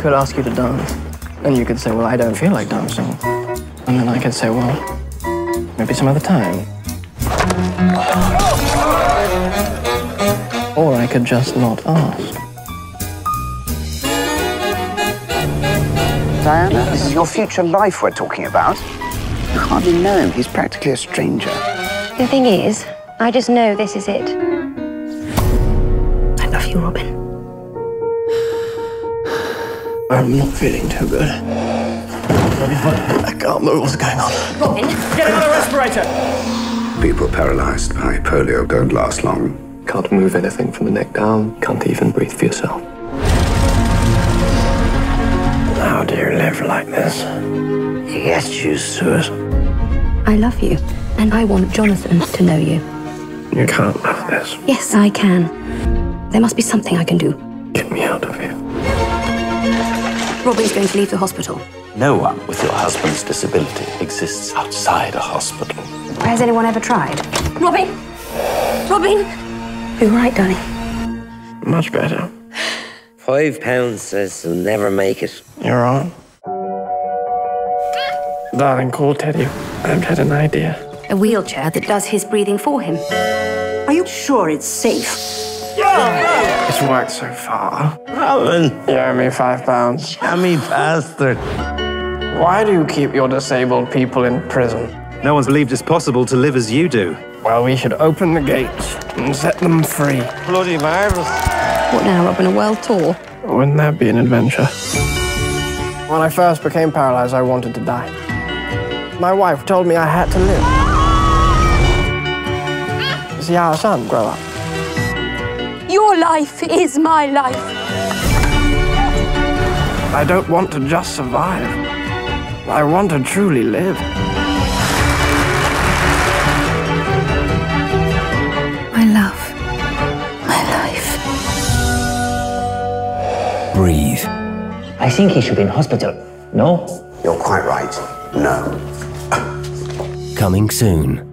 could ask you to dance, and you could say, well, I don't feel like dancing. And then I could say, well, maybe some other time. Or I could just not ask. Diana, this is your future life we're talking about. You hardly know him. He's practically a stranger. The thing is, I just know this is it. I love you, Robin. I'm not feeling too good. I can't move. What's going on? Robin, Get another respirator! People paralyzed by polio don't last long. Can't move anything from the neck down. Can't even breathe for yourself. How do you live like this? You get used to it. I love you, and I want Jonathan to know you. You can't love this. Yes, I can. There must be something I can do. Get me out of here. Robin's going to leave the hospital. No one with your husband's disability exists outside a hospital. Has anyone ever tried? Robin! Robin! You're right, darling. Much better. £5 says he'll never make it. You're on. Darling, call Teddy. I've had an idea. A wheelchair that does his breathing for him. Are you sure it's safe? It's worked so far. Robin, You owe me £5. me bastard. Why do you keep your disabled people in prison? No one's believed it's possible to live as you do. Well, we should open the gates and set them free. Bloody marvellous. What now, Robin, a world tour? Wouldn't that be an adventure? When I first became paralyzed, I wanted to die. My wife told me I had to live. See our son grow up. Your life is my life. I don't want to just survive. I want to truly live. My love. My life. Breathe. I think he should be in hospital. No? You're quite right. No. Coming soon.